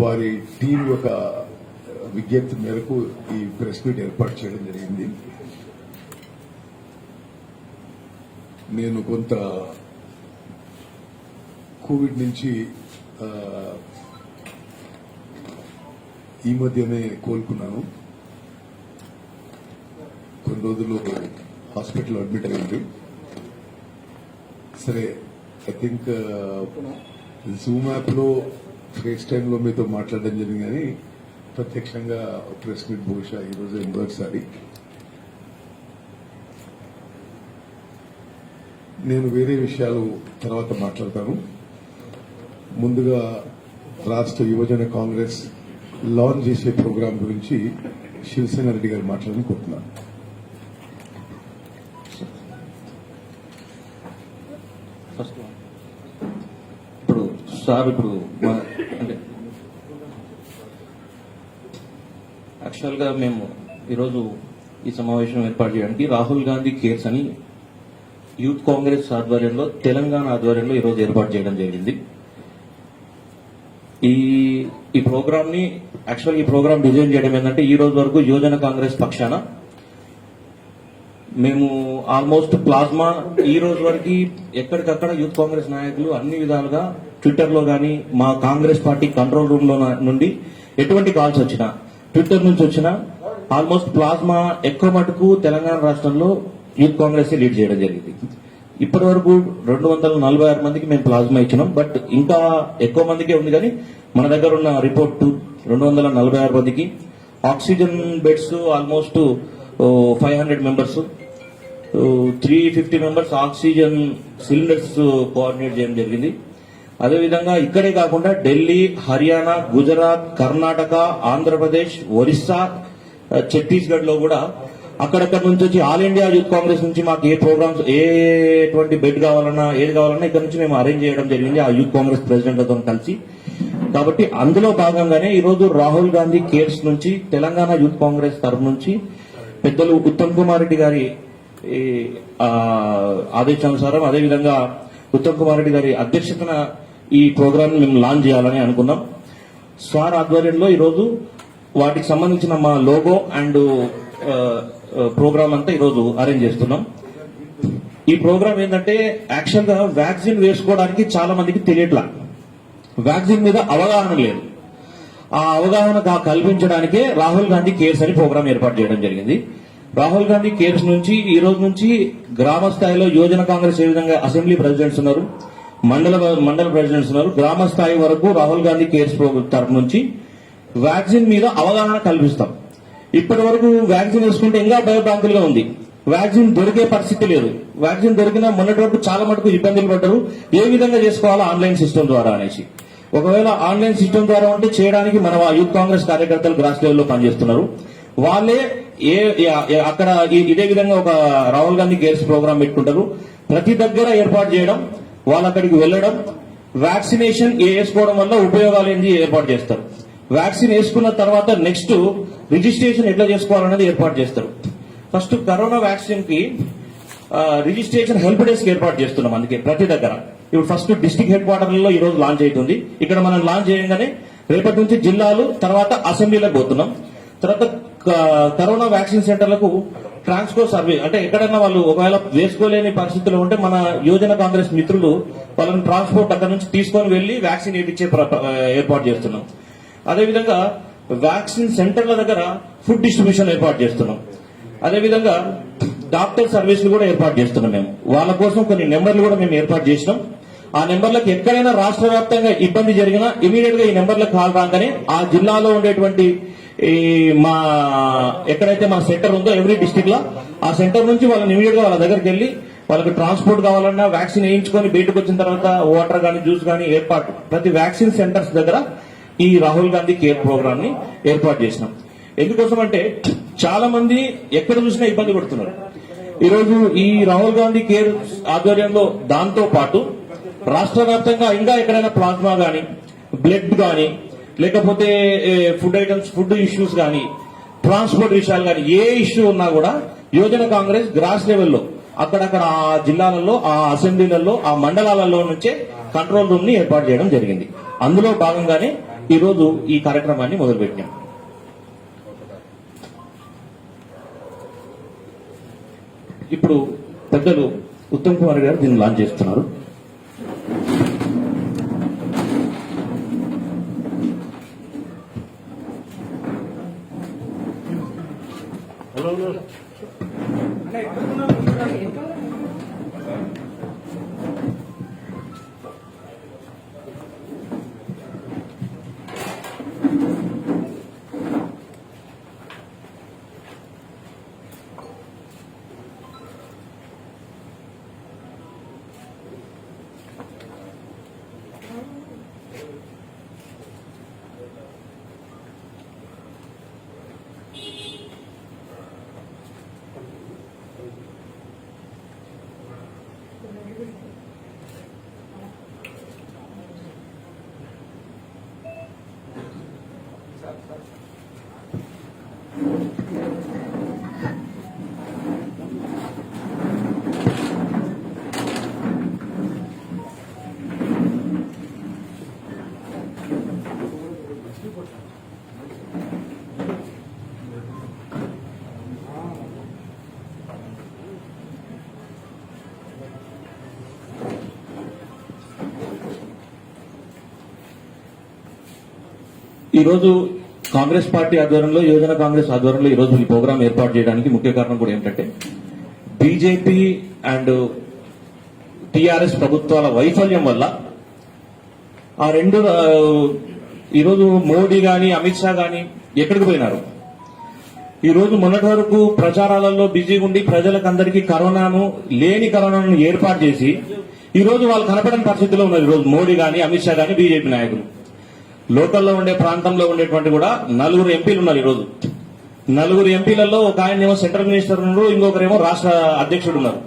వారి టీం యొక్క విజ్ఞప్తి మేరకు ఈ ప్రెస్ మీట్ ఏర్పాటు చేయడం జరిగింది. నేను కొంత కోవిడ్ నుంచి ఈ మధ్యనే కోలుకున్నాను. కొన్ని రోజులు హాస్పిటల్లో అడ్మిట్ అయ్యింది. సరే, ఐ థింక్ జూమ్ యాప్ లో ఫేస్ టైమ్ లో మీతో మాట్లాడడం జరిగింది, కానీ ప్రత్యక్షంగా ప్రెస్ మీట్ బహుశా ఈరోజు మొదటిసారి. నేను వేరే విషయాలు తర్వాత మాట్లాడతాను. ముందుగా రాష్ట్ర యువజన కాంగ్రెస్ లాంచ్ చేసే ప్రోగ్రాం గురించి శివసేన రెడ్డి గారు మాట్లాడాలని కోరుతున్నాను. ఇప్పుడు అంటే యాక్చువల్గా మేము ఈరోజు ఈ సమావేశం ఏర్పాటు చేయడానికి రాహుల్ గాంధీ కేర్స్ అని యూత్ కాంగ్రెస్ ఆధ్వర్యంలో, తెలంగాణ ఆధ్వర్యంలో ఈరోజు ఏర్పాటు చేయడం జరిగింది. ఈ ప్రోగ్రామ్ ని యాక్చువల్గా ఈ ప్రోగ్రామ్ డిజైన్ చేయడం ఏంటంటే, ఈ రోజు వరకు యువజన కాంగ్రెస్ పక్షాన మేము ఆల్మోస్ట్ ప్లాస్మా ఈ రోజు వరకు ఎక్కడికక్కడ యూత్ కాంగ్రెస్ నాయకులు అన్ని విధాలుగా ట్విట్టర్ లో గానీ, మా కాంగ్రెస్ పార్టీ కంట్రోల్ రూమ్ లో నుండి ఎటువంటి కాల్స్ వచ్చినా, ట్విట్టర్ నుంచి వచ్చినా ఆల్మోస్ట్ ప్లాస్మా ఎక్కువ మటుకు తెలంగాణ రాష్ట్రంలో యూత్ కాంగ్రెస్ లీడ్ చేయడం జరిగింది. ఇప్పటి వరకు 246 మందికి మేము ప్లాస్మా ఇచ్చినాం. బట్ ఇంకా ఎక్కువ మందికే ఉంది, కానీ మన దగ్గర ఉన్న రిపోర్ట్ 246 మందికి. Oxygen beds almost 500 members, 350 members oxygen cylinders coordinate చేయడం జరిగింది. అదేవిధంగా ఇక్కడే కాకుండా ఢిల్లీ, హర్యానా, గుజరాత్, కర్ణాటక, ఆంధ్రప్రదేశ్, ఒరిస్సా, ఛత్తీస్గఢ్ లో కూడా అక్కడక్కడ నుంచి వచ్చి ఆల్ ఇండియా యూత్ కాంగ్రెస్ నుంచి మాకు ఏ ప్రోగ్రామ్స్, ఎటువంటి బెడ్ కావాలన్నా, ఏది కావాలన్నా ఇక్కడ నుంచి మేము అరేంజ్ చేయడం జరిగింది ఆ యూత్ కాంగ్రెస్ ప్రెసిడెంట్లతో కలిసి. కాబట్టి అందులో భాగంగానే ఈరోజు రాహుల్ గాంధీ కేర్స్ నుంచి తెలంగాణ యూత్ కాంగ్రెస్ తరఫు నుంచి పెద్దలు ఉత్తమ్ కుమార్ రెడ్డి గారి ఆదేశానుసారం, అదేవిధంగా ఉత్తమ్ కుమార్ రెడ్డి గారి అధ్యక్షతన ఈ ప్రోగ్రామ్ మేము లాంచ్ చేయాలని అనుకున్నాం. స్వార్ ఆధ్వర్యంలో ఈరోజు వాటికి సంబంధించిన మా లోగో అండ్ ప్రోగ్రామ్ అంతా ఈరోజు అరేంజ్ చేస్తున్నాం. ఈ ప్రోగ్రామ్ ఏంటంటే, యాక్చువల్ గా వ్యాక్సిన్ వేసుకోవడానికి చాలా మందికి తెలియట్లా, వ్యాక్సిన్ మీద అవగాహన లేదు. ఆ అవగాహన కల్పించడానికే రాహుల్ గాంధీ కేర్స్ అని ప్రోగ్రామ్ ఏర్పాటు చేయడం జరిగింది. రాహుల్ గాంధీ కేర్స్ నుంచి ఈ రోజు నుంచి గ్రామ స్థాయిలో యువజన కాంగ్రెస్ ఏ విధంగా అసెంబ్లీ ప్రెసిడెంట్స్ ఉన్నారు, మండల ప్రెసిడెంట్స్ ఉన్నారు, గ్రామ స్థాయి వరకు రాహుల్ గాంధీ కేర్స్ తరఫు నుంచి వ్యాక్సిన్ మీద అవగాహన కల్పిస్తాం. ఇప్పటి వరకు వ్యాక్సిన్ వేసుకుంటే ఇంకా భయభ్రాంతులుగా ఉంది. వ్యాక్సిన్ దొరికే పరిస్థితి లేదు. వ్యాక్సిన్ దొరికినా మొన్నటి వరకు చాలా మటుకు ఇబ్బందులు పడ్డారు, ఏ విధంగా చేసుకోవాలో ఆన్లైన్ సిస్టమ్ ద్వారా అనేసి. ఒకవేళ ఆన్లైన్ సిస్టమ్ ద్వారా ఉంటే చేయడానికి మన యూత్ కాంగ్రెస్ కార్యకర్తలు గ్రాస్ లెవెల్లో పనిచేస్తున్నారు. వాళ్ళే అక్కడ ఇదే విధంగా ఒక రాహుల్ గాంధీ కేర్స్ ప్రోగ్రామ్ పెట్టుకుంటారు. ప్రతి దగ్గర ఏర్పాటు చేయడం, వాళ్ళు అక్కడికి వెళ్లడం, వ్యాక్సినేషన్ వేసుకోవడం వల్ల ఉపయోగాలు ఏంటి ఏర్పాటు చేస్తారు. వ్యాక్సిన్ వేసుకున్న తర్వాత నెక్స్ట్ రిజిస్ట్రేషన్ ఎట్లా చేసుకోవాలనేది ఏర్పాటు చేస్తారు. ఫస్ట్ కరోనా వ్యాక్సిన్ కి రిజిస్ట్రేషన్ హెల్ప్ డెస్క్ ఏర్పాటు చేస్తున్నాం. అందుకే ప్రతి దగ్గర ఇప్పుడు ఫస్ట్ డిస్ట్రిక్ట్ హెడ్ క్వార్టర్లలో ఈ రోజు లాంచ్ అవుతుంది. ఇక్కడ మనం లాంచ్ చేయగానే రేపటి నుంచి జిల్లాలు, తర్వాత అసెంబ్లీలకు పోతున్నాం. తర్వాత కరోనా వ్యాక్సిన్ సెంటర్లకు ట్రాన్స్పోర్ట్ సర్వీస్, అంటే ఎక్కడైనా వాళ్ళు ఒకవేళ వేసుకోలేని పరిస్థితుల్లో ఉంటే మన యువజన కాంగ్రెస్ మిత్రులు వాళ్ళని ట్రాన్స్పోర్ట్ అక్కడ నుంచి తీసుకొని వెళ్లి వ్యాక్సిన్ వేయించే ఏర్పాటు చేస్తున్నాం. అదేవిధంగా వ్యాక్సిన్ సెంటర్ల దగ్గర ఫుడ్ డిస్ట్రిబ్యూషన్ ఏర్పాటు చేస్తున్నాం. అదేవిధంగా డాక్టర్ సర్వీసులు కూడా ఏర్పాటు చేస్తున్నాం. మేము వాళ్ళ కోసం కొన్ని నెంబర్లు కూడా మేము ఏర్పాటు చేసినాం. ఆ నెంబర్లకు ఎక్కడైనా రాష్ట్ర వ్యాప్తంగా ఇబ్బంది జరిగినా ఇమీడియట్ గా ఈ నెంబర్లకు కాల్ రాగానే ఆ జిల్లాలో ఉండేటువంటి మా ఎక్కడైతే మా సెంటర్ ఉందో ఎవ్రీ డిస్టిక్ లో ఆ సెంటర్ నుంచి వాళ్ళని ఇమీడియట్ గా వాళ్ళ దగ్గరికి వెళ్లి వాళ్ళకి ట్రాన్స్పోర్ట్ కావాలన్నా, వ్యాక్సిన్ వేయించుకొని బయటకు వచ్చిన తర్వాత వాటర్ కానీ జ్యూస్ కానీ ఏర్పాటు ప్రతి వ్యాక్సిన్ సెంటర్స్ దగ్గర ఈ రాహుల్ గాంధీ కేర్ ప్రోగ్రామ్ ని ఏర్పాటు చేసినాం. ఎందుకోసం అంటే చాలా మంది ఎక్కడ చూసినా ఇబ్బంది పడుతున్నారు. ఈరోజు ఈ రాహుల్ గాంధీ కేర్ ఆధ్వర్యంలో దాంతో పాటు రాష్ట్ర వ్యాప్తంగా ఇంకా ఎక్కడైనా ప్లాస్మా గానీ, బ్లడ్ గానీ, లేకపోతే ఫుడ్ ఐటమ్స్, ఫుడ్ ఇష్యూస్ గానీ, ట్రాన్స్పోర్ట్ విషయాలు కానీ ఏ ఇష్యూ ఉన్నా కూడా యువజన కాంగ్రెస్ గ్రాస్ లెవెల్లో అక్కడక్కడ ఆ జిల్లాలలో, ఆ అసెంబ్లీలలో, ఆ మండలాలలో నుంచే కంట్రోల్ రూమ్ ని ఏర్పాటు చేయడం జరిగింది. అందులో భాగంగానే ఈరోజు ఈ కార్యక్రమాన్ని మొదలుపెట్టాం. ఇప్పుడు పెద్దలు ఉత్తమ్ కుమార్ గారు దీన్ని లాంచ్ చేస్తున్నారు. ఈ రోజు కాంగ్రెస్ పార్టీ ఆధ్వర్యంలో, యువజన కాంగ్రెస్ ఆధ్వర్యంలో ఈ రోజు ఈ ప్రోగ్రాం ఏర్పాటు చేయడానికి ముఖ్య కారణం కూడా ఏంటంటే బీజేపీ అండ్ టీఆర్ఎస్ ప్రభుత్వాల వైఫల్యం వల్ల ఆ రెండు ఈరోజు మోడీ గాని అమిత్ షా గాని ఎక్కడికి పోయినారు. ఈ రోజు మొన్నటి వరకు ప్రచారాలలో బిజీగా ఉండి ప్రజలకందరికీ లేని కరోనాను ఏర్పాటు చేసి ఈ రోజు వాళ్ళు కనపడని పరిస్థితిలో ఉన్నారు. ఈ రోజు మోడీ గాని అమిత్ షా గాని బీజేపీ నాయకులు. లోకల్లో ఉండే ప్రాంతంలో ఉండేటువంటి కూడా 4 ఎంపీలు ఉన్నారు. ఈ రోజు 4 ఎంపీలలో ఒక ఆయన ఏమో సెంట్రల్ మినిస్టర్ ఉన్నారు, ఇంకొకరేమో రాష్ట్ర అధ్యక్షుడు ఉన్నారు.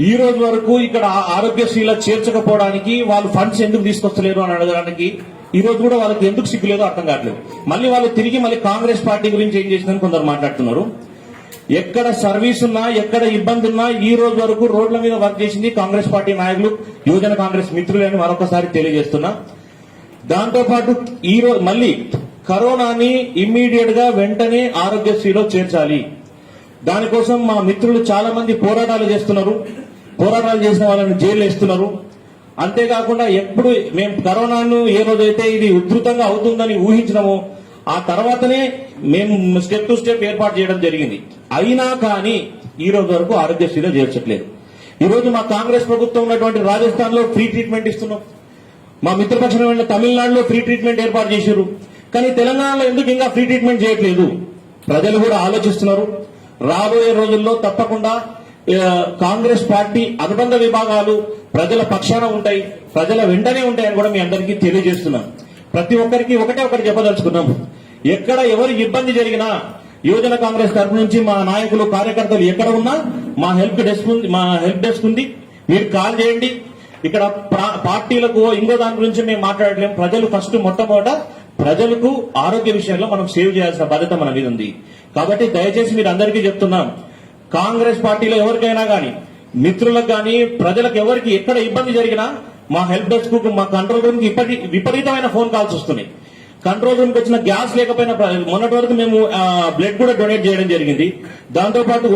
ఈ రోజు వరకు ఇక్కడ ఆరోగ్యశ్రీలో చేర్చకపోవడానికి వాళ్ళు ఫండ్స్ ఎందుకు తీసుకొస్తలేరు అని అడగడానికి ఈ రోజు కూడా వాళ్ళకి ఎందుకు సిగ్గులేదో అర్థం కావట్లేదు. మళ్ళీ వాళ్ళు తిరిగి కాంగ్రెస్ పార్టీ గురించి ఏం చేసిందని కొందరు మాట్లాడుతున్నారు. ఎక్కడ సర్వీస్ ఉన్నా, ఎక్కడ ఇబ్బంది ఉన్నా ఈ రోజు వరకు రోడ్ల మీద వర్క్ చేసింది కాంగ్రెస్ పార్టీ నాయకులు, యువజన కాంగ్రెస్ మిత్రులని మరొకసారి తెలియజేస్తున్నా. దాంతోపాటు ఈ రోజు మళ్ళీ కరోనాని ఇమ్మీడియట్ గా వెంటనే ఆరోగ్యశ్రీలో చేర్చాలి. దానికోసం మా మిత్రులు చాలా మంది పోరాటాలు చేస్తున్నారు. పోరాటాలు చేసిన వాళ్ళని జైలు వేస్తున్నారు. అంతేకాకుండా ఎప్పుడు మేము కరోనాను ఏ రోజైతే ఇది ఉధృతంగా అవుతుందని ఊహించినామో ఆ తర్వాతనే మేము స్టెప్ టు స్టెప్ ఏర్పాటు చేయడం జరిగింది. అయినా కానీ ఈ రోజు వరకు ఆరోగ్యశ్రీలో చేర్చట్లేదు. ఈ రోజు మా కాంగ్రెస్ ప్రభుత్వం ఉన్నటువంటి రాజస్థాన్ లో ఫ్రీ ట్రీట్మెంట్ ఇస్తున్నాం. మా మిత్రపక్షమైన తమిళనాడులో ఫ్రీ ట్రీట్మెంట్ ఏర్పాటు చేశారు. కానీ తెలంగాణలో ఎందుకు ఇంకా ఫ్రీ ట్రీట్మెంట్ చేయట్లేదు? ప్రజలు కూడా ఆలోచిస్తున్నారు. రాబోయే రోజుల్లో తప్పకుండా కాంగ్రెస్ పార్టీ అనుబంధ విభాగాలు ప్రజల పక్షాన ఉంటాయి, ప్రజల వెంటనే ఉంటాయని కూడా మీ అందరికీ తెలియజేస్తున్నాం. ప్రతి ఒక్కరికి ఒకటి చెప్పదలుచుకున్నాం. ఎక్కడ ఎవరు ఇబ్బంది జరిగినా యువజన కాంగ్రెస్ తరఫు నుంచి మా నాయకులు, కార్యకర్తలు ఎక్కడ ఉన్నా మా హెల్ప్ డెస్క్ ఉంది. మీరు కాల్ చేయండి. ఇక్కడ పార్టీలకు ఇంకో దాని గురించి మేము మాట్లాడలేం. ప్రజలు ఫస్ట్ మొట్టమొదట ప్రజలకు ఆరోగ్య విషయంలో మనం సేవ్ చేయాల్సిన బాధ్యత మన మీద ఉంది. కాబట్టి దయచేసి మీరు అందరికీ చెప్తున్నాం, కాంగ్రెస్ పార్టీలో ఎవరికైనా గాని, మిత్రులకు గాని, ప్రజలకు ఎవరికి ఎక్కడ ఇబ్బంది జరిగినా మా హెల్ప్ డెస్క్ కు, మా కంట్రోల్ రూమ్ కి విపరీతమైన ఫోన్ కాల్స్ వస్తున్నాయి. కంట్రోల్ రూమ్ కి వచ్చిన గ్యాస్ లేకపోయినా మొన్నటి వరకు మేము బ్లడ్ కూడా డొనేట్ చేయడం జరిగింది. దాంతోపాటు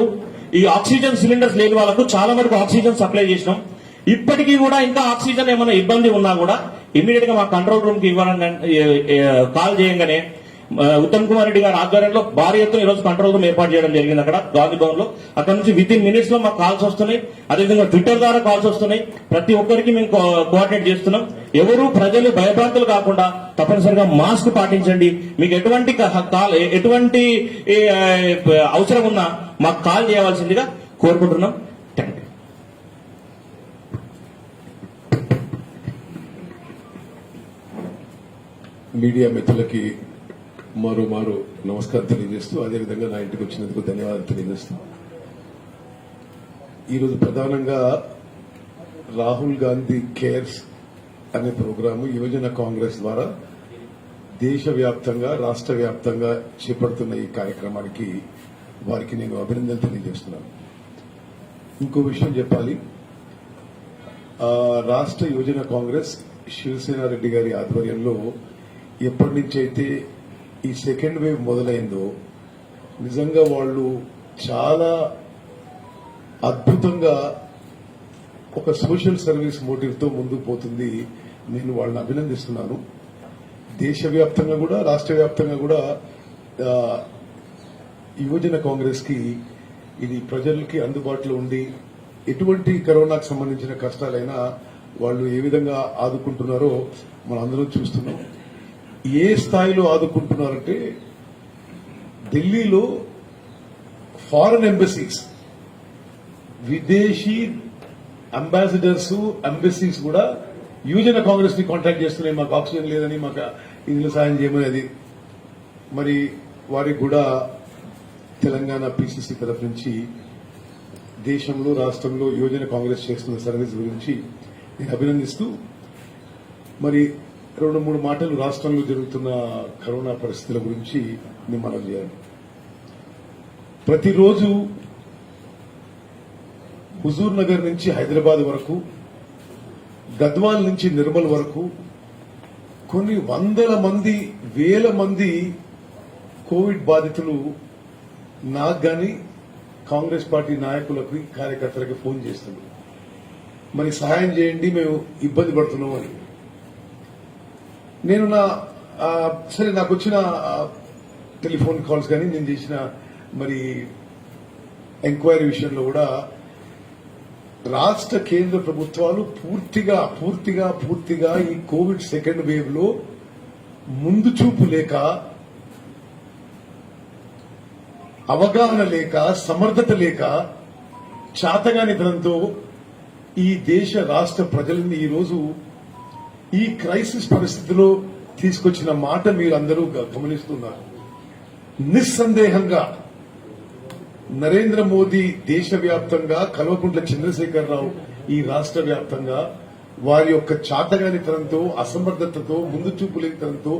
ఈ ఆక్సిజన్ సిలిండర్స్ లేని వాళ్ళకు చాలా వరకు ఆక్సిజన్ సప్లై చేసినాం. ఇప్పటికీ కూడా ఇంకా ఆక్సిజన్ ఏమైనా ఇబ్బంది ఉన్నా కూడా ఇమ్మీడియట్ గా మా కంట్రోల్ రూమ్ కి ఇవ్వాలని కాల్ చేయగానే ఉత్తమ్ కుమార్ రెడ్డి గారి ఆధ్వర్యంలో భారీ ఎత్తున ఈరోజు కంట్రోల్ రూమ్ ఏర్పాటు చేయడం జరిగింది అక్కడ గాంధీ భవన్ లో. అక్కడ నుంచి విత్ ఇన్ మినిట్స్ లో మాకు కాల్స్ వస్తున్నాయి. అదేవిధంగా ట్విట్టర్ ద్వారా కాల్స్ వస్తున్నాయి. ప్రతి ఒక్కరికి మేము కోఆర్డినేట్ చేస్తున్నాం. ఎవరు ప్రజలు భయభ్రాంతులు కాకుండా తప్పనిసరిగా మాస్క్ పాటించండి. మీకు ఎటువంటి అవసరం ఉన్నా మాకు కాల్ చేయవలసిందిగా కోరుకుంటున్నాం. Thank you. మీడియా మిత్రులకి మారు నమస్కారం తెలియజేస్తూ, అదేవిధంగా నా ఇంటికి వచ్చినందుకు ధన్యవాదాలు తెలియజేస్తూ, ఈరోజు ప్రధానంగా రాహుల్ గాంధీ కేర్స్ అనే ప్రోగ్రాము యువజన కాంగ్రెస్ ద్వారా దేశవ్యాప్తంగా, రాష్ట్ర వ్యాప్తంగా చేపడుతున్న ఈ కార్యక్రమానికి వారికి నేను అభినందనలు తెలియజేస్తున్నాను. ఇంకో విషయం చెప్పాలి, రాష్ట్ర యువజన కాంగ్రెస్ శివసేన రెడ్డి గారి ఆధ్వర్యంలో ఎప్పటి నుంచి అయితే ఈ సెకండ్ వేవ్ మొదలైందో నిజంగా వాళ్ళు చాలా అద్భుతంగా ఒక సోషల్ సర్వీస్ మోటివ్ తో ముందుకు పోతుంది. నేను వాళ్ళని అభినందిస్తున్నాను. దేశవ్యాప్తంగా కూడా రాష్ట్ర వ్యాప్తంగా కూడా యువజన కాంగ్రెస్ కి ఇది ప్రజలకి అందుబాటులో ఉండి ఎటువంటి కరోనాకు సంబంధించిన కష్టాలైనా వాళ్ళు ఏ విధంగా ఆదుకుంటున్నారో మనం అందరం చూస్తున్నాం. ఏ స్థాయిలో ఆదుకుంటున్నారంటే ఢిల్లీలో ఫారెన్ ఎంబసీస్, విదేశీ అంబాసిడర్స్, ఎంబసీస్ కూడా యువజన కాంగ్రెస్ ని కాంటాక్ట్ చేస్తున్నాయి. మాకు ఆక్సిజన్ లేదని, మాకు ఇందులో సాయం చేయమని. అది మరి వారికి కూడా తెలంగాణ పిసిసి తరఫు నుంచి దేశంలో రాష్ట్రంలో యువజన కాంగ్రెస్ చేస్తున్న సర్వీస్ గురించి నేను అభినందిస్తూ మరి 2-3 మాటలు రాష్ట్రంలో జరుగుతున్న కరోనా పరిస్థితుల గురించి నేను మనం చేయాలి. ప్రతిరోజు హుజూర్ నగర్ నుంచి హైదరాబాద్ వరకు, గద్వాల్ నుంచి నిర్మల్ వరకు కొన్ని వందల మంది, వేల మంది కోవిడ్ బాధితులు నాకు గాని కాంగ్రెస్ పార్టీ నాయకులకు, కార్యకర్తలకు ఫోన్ చేస్తున్నారు. మరి సహాయం చేయండి, మేము ఇబ్బంది పడుతున్నాం అని. నేను సరే నాకు వచ్చిన టెలిఫోన్ కాల్స్ కానీ నేను చేసిన మరి ఎంక్వైరీ విషయంలో కూడా రాష్ట్ర కేంద్ర ప్రభుత్వాలు పూర్తిగా ఈ కోవిడ్ సెకండ్ వేవ్ లో ముందు చూపు లేక, అవగాహన లేక, సమర్థత లేక, చాతగానితనంతో ఈ దేశ రాష్ట్ర ప్రజలని ఈరోజు ఈ క్రైసిస్ పరిస్థితిలో తీసుకొచ్చిన మాట మీరందరూ గమనిస్తున్నారు. నిస్సందేహంగా నరేంద్ర మోదీ దేశవ్యాప్తంగా, కల్వకుంట్ల చంద్రశేఖరరావు ఈ రాష్ట్ర వ్యాప్తంగా వారి యొక్క చాతగానితనంతో, అసమర్థతతో, ముందు చూపు లేనితనంతో,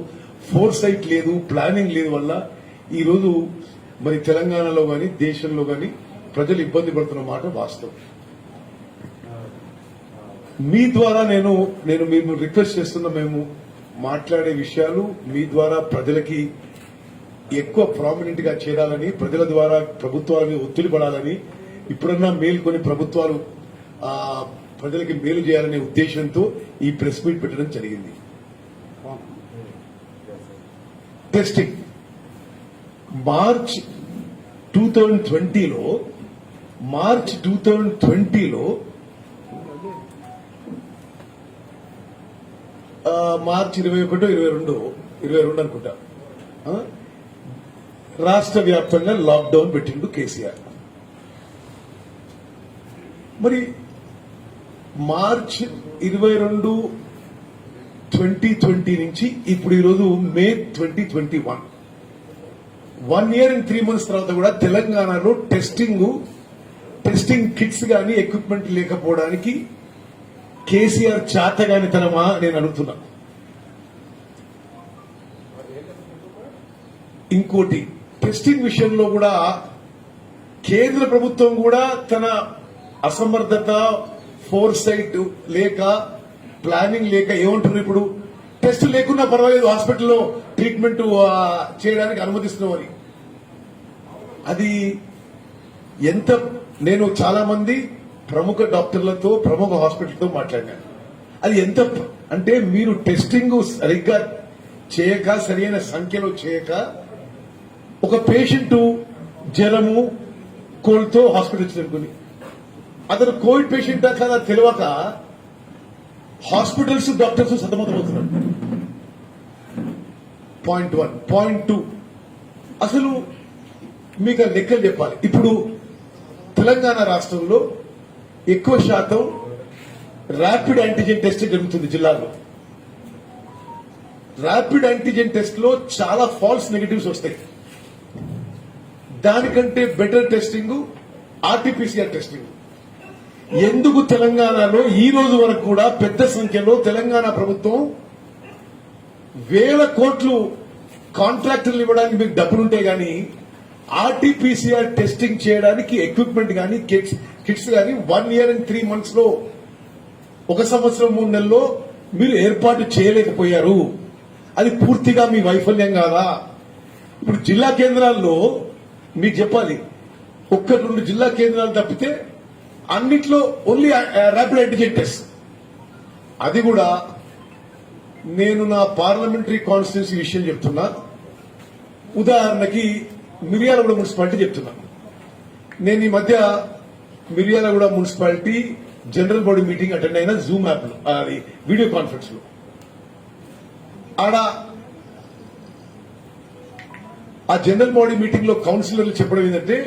ఫోర్సైట్ లేదు, ప్లానింగ్ లేదు వల్ల ఈరోజు మరి తెలంగాణలో గాని దేశంలో గాని ప్రజలు ఇబ్బంది పడుతున్న మాట వాస్తవం. మీ ద్వారా నేను మేము రిక్వెస్ట్ చేస్తున్న, మేము మాట్లాడే విషయాలు మీ ద్వారా ప్రజలకి ఎక్కువ ప్రామినెంట్ గా చేరాలని, ప్రజల ద్వారా ప్రభుత్వాల మీద ఒత్తిడి పడాలని, ఇప్పుడన్నా మేల్కొని ప్రభుత్వాలు ప్రజలకి మేలు చేయాలనే ఉద్దేశంతో ఈ ప్రెస్ మీట్ పెట్టడం జరిగింది. టెస్టింగ్ మార్చ్ 2020లో మార్చ్ 2022 అనుకుంటా రాష్ట్ర వ్యాప్తంగా లాక్డౌన్ పెట్టిండు కేసీఆర్. మరి మార్చ్ 22, 2020 నుంచి ఇప్పుడు ఈరోజు మే 2021, 1 year and 3 months తర్వాత కూడా తెలంగాణలో టెస్టింగ్ కిట్స్ గానీ ఎక్విప్మెంట్ లేకపోవడానికి కేసీఆర్ చాతగానితనమా నేను అడుగుతున్నా. ఇంకోటి, టెస్టింగ్ విషయంలో కూడా కేంద్ర ప్రభుత్వం కూడా తన అసమర్థత, ఫోర్సైట్ లేక, ప్లానింగ్ లేక ఏమంటున్నారు, ఇప్పుడు టెస్ట్ లేకున్నా పర్వాలేదు హాస్పిటల్లో ట్రీట్మెంట్ చేయడానికి అనుమతిస్తున్నామని. అది ఎంత, నేను చాలా మంది ప్రముఖ డాక్టర్లతో, ప్రముఖ హాస్పిటల్తో మాట్లాడినాను. అది ఎంత అంటే మీరు టెస్టింగ్ సరిగ్గా చేయక, సరైన సంఖ్యలో చేయక, ఒక పేషెంట్ జ్వరము, కోల్డ్తో హాస్పిటల్ చేరుకుని అతను కోవిడ్ పేషెంట్ కదా తెలియక హాస్పిటల్స్, డాక్టర్స్ సతమతమవుతున్నారు. పాయింట్ 1. పాయింట్ 2, అసలు మీకు లెక్కలు చెప్పాలి. ఇప్పుడు తెలంగాణ రాష్ట్రంలో ఎక్కువ శాతం ర్యాపిడ్ యాంటీజెన్ టెస్ట్ జరుగుతుంది జిల్లాలో. ర్యాపిడ్ యాంటీజెన్ టెస్ట్ లో చాలా ఫాల్స్ నెగటివ్స్ వస్తాయి. దానికంటే బెటర్ టెస్టింగ్ ఆర్టీపీసీఆర్ టెస్టింగ్. ఎందుకు తెలంగాణలో ఈ రోజు వరకు కూడా పెద్ద సంఖ్యలో తెలంగాణ ప్రభుత్వం వేల కోట్లు కాంట్రాక్టర్లు ఇవ్వడానికి మీకు డబ్బులుంటే గానీ ఆర్టీపీసీఆర్ టెస్టింగ్ చేయడానికి ఎక్విప్మెంట్ గానీ, కిట్స్ గానీ 1 year and 3 months లో, 1 సంవత్సరం 3 నెలల్లో మీరు ఏర్పాటు చేయలేకపోయారు. అది పూర్తిగా మీ వైఫల్యం కాదా? ఇప్పుడు జిల్లా కేంద్రాల్లో మీకు చెప్పాలి, 1-2 జిల్లా కేంద్రాలు తప్పితే అన్నిట్లో ఓన్లీ ర్యాపిడ్ యాంటిజెన్ టెస్ట్. అది కూడా నేను నా పార్లమెంటరీ కాన్స్టిట్యున్సీ విషయం చెప్తున్నా. ఉదాహరణకి మిర్యాలగూడ మున్సిపాలిటీ చెప్తున్నా. నేను ఈ మధ్య Miryalaguda municipality general body meeting attend అయిన జూమ్ యాప్ లో, అది వీడియో కాన్ఫరెన్స్ లో. ఆడ ఆ జనరల్ బాడీ మీటింగ్ లో కౌన్సిలర్లు చెప్పడం ఏంటంటే,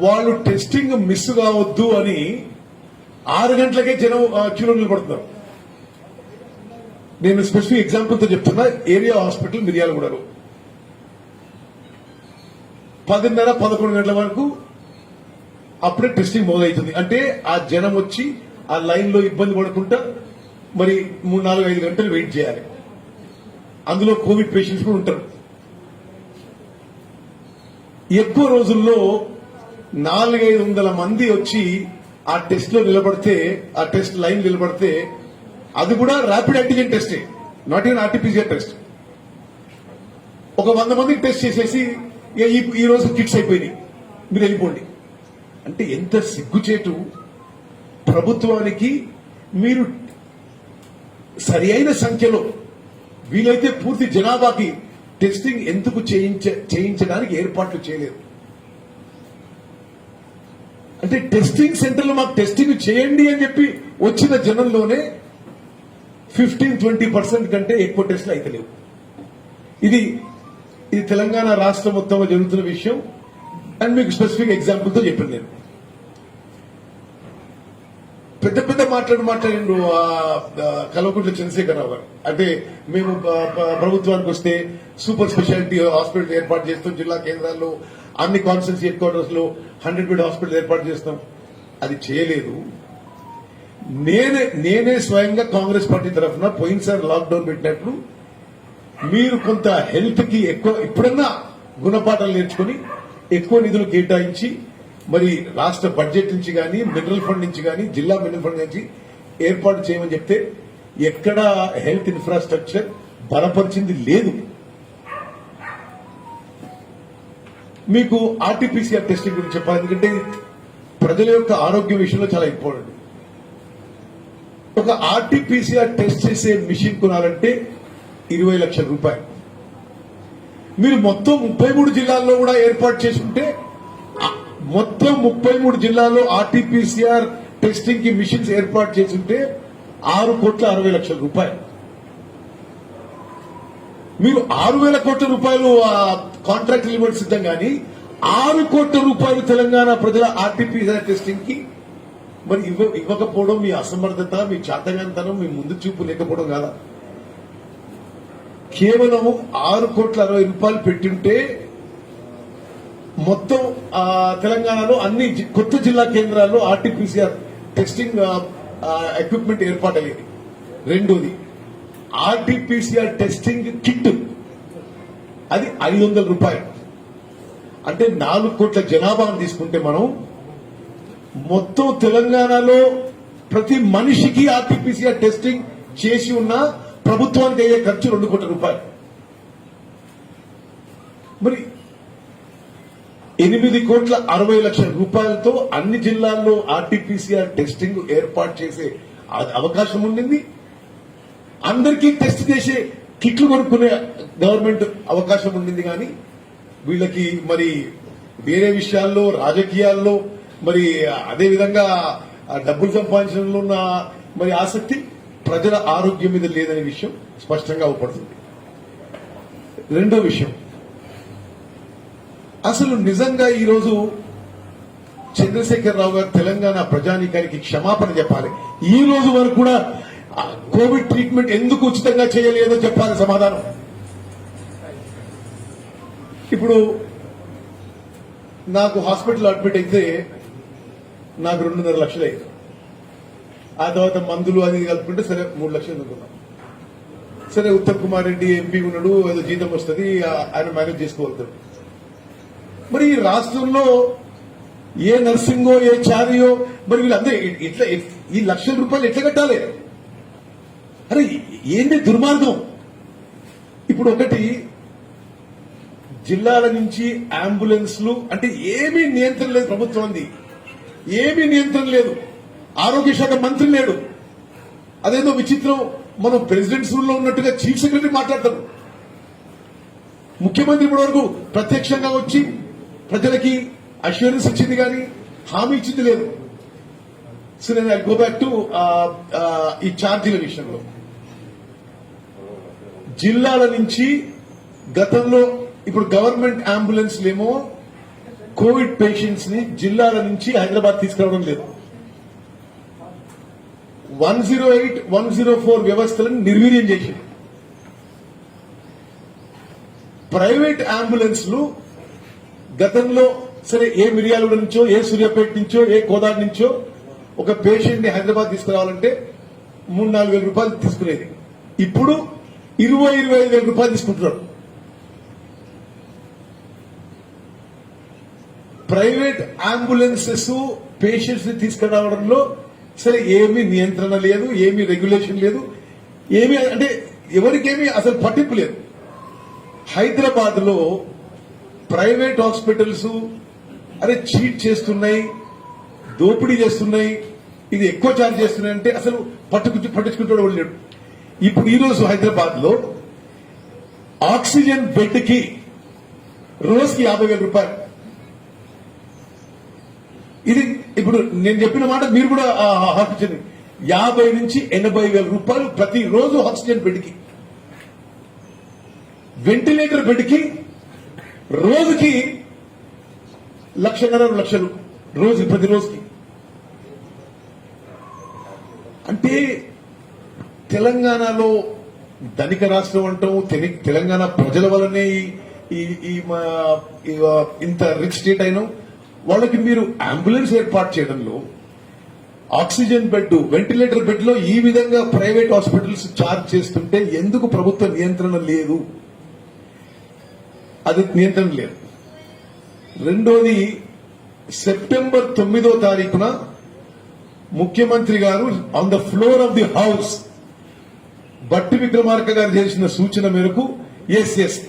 వాళ్ళు టెస్టింగ్ మిస్ కావద్దు అని 6 గంటలకే జనం క్యూలో నిలబడుతున్నారు. నేను స్పెసిఫిక్ ఎగ్జాంపుల్ తో చెప్తున్నా. ఏరియా హాస్పిటల్ మిర్యాలగూడలో 10:30-11 గంటల వరకు అప్పుడే టెస్టింగ్ మొదలవుతుంది. అంటే ఆ జనం వచ్చి ఆ లైన్ లో ఇబ్బంది పడకుండా మరి 3-4-5 గంటలు వెయిట్ చేయాలి. అందులో కోవిడ్ పేషెంట్స్ కూడా ఉంటారు. ఎక్కువ రోజుల్లో 400-500 మంది వచ్చి ఆ టెస్ట్ లో నిలబడితే, ఆ టెస్ట్ లైన్ నిలబడితే, అది కూడా ర్యాపిడ్ యాంటిజెన్ టెస్టే, నాట్ ఈవెన్ ఆర్టీపీసీఆర్ టెస్ట్. ఒక 100 మందికి టెస్ట్ చేసేసి ఈ రోజు కిట్స్ అయిపోయినాయి, మీరు వెళ్ళిపోండి అంటే ఎంత సిగ్గుచేటు ప్రభుత్వానికి. మీరు సరి అయిన సంఖ్యలో వీలైతే పూర్తి జనాభాకి టెస్టింగ్ ఎందుకు చేయించడానికి ఏర్పాట్లు చేయలేదు? అంటే టెస్టింగ్ సెంటర్లో మాకు టెస్టింగ్ చేయండి అని చెప్పి వచ్చిన జనంలోనే 15-20% కంటే ఎక్కువ టెస్టులు అయితే లేవు. ఇది తెలంగాణ రాష్ట్రం మొత్తంలో జరుగుతున్న విషయం. అండ్ మీకు స్పెసిఫిక్ ఎగ్జాంపుల్ తో చెప్పాను. నేను పెద్ద మాట్లాడిండు కల్వకుంట్ల చంద్రశేఖరరావు గారు. అంటే మేము ప్రభుత్వానికి వస్తే సూపర్ స్పెషాలిటీ హాస్పిటల్ ఏర్పాటు చేస్తాం, జిల్లా కేంద్రాల్లో అన్ని కాన్స్టిట్యున్సీ హెడ్ క్వార్టర్స్ లో 100 బెడ్ హాస్పిటల్ ఏర్పాటు చేస్తాం. అది చేయలేదు. నేనే స్వయంగా కాంగ్రెస్ పార్టీ తరఫున పోయినసారి లాక్డౌన్ పెట్టినప్పుడు మీరు కొంత హెల్త్ కి ఎక్కువ ఇప్పుడన్నా గుణపాఠాలు నేర్చుకుని ఎక్కువ నిధులు కేటాయించి మరి రాష్ట్ర బడ్జెట్ నుంచి గానీ, మినరల్ ఫండ్ నుంచి గానీ, జిల్లా మినరల్ ఫండ్ నుంచి ఏర్పాటు చేయమని చెప్తే ఎక్కడ హెల్త్ ఇన్ఫ్రాస్ట్రక్చర్ బలపరిచింది లేదు. మీకు ఆర్టీపీసీఆర్ టెస్టింగ్ గురించి చెప్పాలి, ఎందుకంటే ప్రజల యొక్క ఆరోగ్యం విషయంలో చాలా ఇంపార్టెంట్. ఒక ఆర్టీపీసీఆర్ టెస్ట్ చేసే మిషన్ కొనాలంటే 20 లక్షల రూపాయలు. మీరు మొత్తం 33 జిల్లాల్లో కూడా ఏర్పాటు చేసుకుంటే, మొత్తం 33 జిల్లాల్లో ఆర్టీపీసీఆర్ టెస్టింగ్ కి మిషన్స్ ఏర్పాటు చేసుంటే 6,60,00,000 రూపాయలు. మీరు 6,000 కోట్ల రూపాయలు కాంట్రాక్ట్ ఇవ్వడం సిద్ధం, కానీ 6 కోట్ల రూపాయలు తెలంగాణ ప్రజల ఆర్టీపీసీఆర్ టెస్టింగ్ కి మరి ఇవ్వకపోవడం మీ అసమర్థత, మీ చాతగాంతనం, మీ ముందు చూపు లేకపోవడం కాదా? కేవలం 6,60,00,000 పెట్టింటే మొత్తం తెలంగాణలో అన్ని కొత్త జిల్లా కేంద్రాల్లో ఆర్టీపీసీఆర్ టెస్టింగ్ ఎక్విప్మెంట్ ఏర్పాటయ్యేది. రెండోది ఆర్టీపీసీఆర్ టెస్టింగ్ కిట్, అది 500 రూపాయలు. అంటే 4 కోట్ల జనాభాను తీసుకుంటే మనం మొత్తం తెలంగాణలో ప్రతి మనిషికి ఆర్టీపీసీఆర్ టెస్టింగ్ చేసి ఉన్న ప్రభుత్వానికి అయ్యే ఖర్చు 2 కోట్ల రూపాయలు. మరి 8,60,00,000 రూపాయలతో అన్ని జిల్లాల్లో ఆర్టీపీసీఆర్ టెస్టింగ్ ఏర్పాటు చేసే అవకాశం ఉండింది. అందరికీ టెస్ట్ చేసే కిట్లు కొనుక్కునే గవర్నమెంట్ అవకాశం ఉండింది. కానీ వీళ్ళకి మరి వేరే విషయాల్లో, రాజకీయాల్లో, మరి అదేవిధంగా డబ్బులు సంపాదించడంలో ఉన్న మరి ఆసక్తి ప్రజల ఆరోగ్యం మీద లేదనే విషయం స్పష్టంగా అవపడుతుంది. రెండో విషయం, అసలు నిజంగా ఈరోజు చంద్రశేఖరరావు గారు తెలంగాణ ప్రజానీకానికి క్షమాపణ చెప్పాలి. ఈ రోజు వరకు కూడా కోవిడ్ ట్రీట్మెంట్ ఎందుకు ఉచితంగా చేయలేదో చెప్పాలి సమాధానం. ఇప్పుడు నాకు హాస్పిటల్ అడ్మిట్ అయితే నాకు 2.5 లక్షలు అయింది. ఆ తర్వాత మందులు అది కలుపుకుంటే సరే 3 లక్షలు అనుకున్నాం. సరే ఉత్తమ్ కుమార్ రెడ్డి ఎంపీ ఉన్నాడు, ఏదో జీతం వస్తుంది, ఆయన మేనేజ్ చేసుకోగలుగుతాడు. మరి ఈ రాష్ట్రంలో ఏ నర్సింగో, ఏ చారియో, మరి వీళ్ళందరూ ఇట్లా ఈ 1,00,000 రూపాయలు ఎట్లా కట్టాలి? అరే ఏంది దుర్మార్గం? ఇప్పుడు ఒకటి జిల్లాల నుంచి అంబులెన్స్లు అంటే ఏమీ నియంత్రణ లేదు ప్రభుత్వం, ఏమీ నియంత్రణ లేదు. ఆరోగ్య శాఖ మంత్రి లేడు. అదేదో విచిత్రం, మనం ప్రెసిడెంట్స్ రూల్లో ఉన్నట్టుగా చీఫ్ సెక్రటరీ మాట్లాడతారు. ముఖ్యమంత్రి ఇప్పటి వరకు ప్రత్యక్షంగా వచ్చి ప్రజలకి అష్యూరెన్స్ ఇచ్చింది కానీ హామీ ఇచ్చింది లేదు. సో నేను గో బ్యాక్ టు ఈ ఛార్జీల విషయంలో. జిల్లాల నుంచి గతంలో ఇప్పుడు గవర్నమెంట్ అంబులెన్స్లేమో కోవిడ్ పేషెంట్స్ ని జిల్లాల నుంచి హైదరాబాద్ తీసుకురావడం లేదు. 108, 104 వ్యవస్థలను నిర్వీర్యం చేసింది. ప్రైవేట్ అంబులెన్స్లు గతంలో సరే ఏ మిర్యాలగూడ నుంచో, ఏ సూర్యాపేట నుంచో, ఏ కోదాడ నుంచో ఒక పేషెంట్ ని హైదరాబాద్ తీసుకురావాలంటే 3-4 వేల రూపాయలు తీసుకునేది. ఇప్పుడు 20-25 వేల రూపాయలు తీసుకుంటున్నారు. ప్రైవేట్ అంబులెన్సెస్ పేషెంట్స్ ని తీసుకురావడంలో సరే ఏమీ నియంత్రణ లేదు, ఏమీ రెగ్యులేషన్ లేదు, ఏమీ అంటే ఎవరికేమీ అసలు పట్టింపు లేదు. హైదరాబాద్ లో ప్రైవేట్ హాస్పిటల్స్ అరే చీట్ చేస్తున్నాయి, దోపిడీ చేస్తున్నాయి, ఇది ఎక్కువ ఛార్జ్ చేస్తున్నాయి అంటే అసలు పట్టించుకుంటాడు వాళ్ళు లేడు. ఇప్పుడు ఈ రోజు హైదరాబాద్ లో ఆక్సిజన్ బెడ్ కి రోజుకి 50,000 రూపాయలు. ఇది ఇప్పుడు నేను చెప్పిన మాట మీరు కూడా ఆలోచించండి. 50 నుంచి 80,000 రూపాయలు ప్రతి రోజు ఆక్సిజన్ బెడ్ కి. వెంటిలేటర్ బెడ్ కి రోజుకి 1,50,000 లక్షలు రోజు ప్రతి రోజుకి. అంటే తెలంగాణలో ధనిక రాష్ట్రం అంటాం, తెలంగాణ ప్రజల వల్లనే ఇంత రిచ్ స్టేట్ అయినాం. వాళ్ళకి మీరు అంబులెన్స్ ఏర్పాటు చేయడంలో ఆక్సిజన్ బెడ్, వెంటిలేటర్ బెడ్ లో ఈ విధంగా ప్రైవేట్ హాస్పిటల్స్ ఛార్జ్ చేస్తుంటే ఎందుకు ప్రభుత్వ నియంత్రణ లేదు? అది నియంత్రణ లేదు. రెండోది, సెప్టెంబర్ 9వ తారీఖున ముఖ్యమంత్రి గారు on the floor of the house బట్టి విక్రమార్క గారు చేసిన సూచన మేరకు ఎస్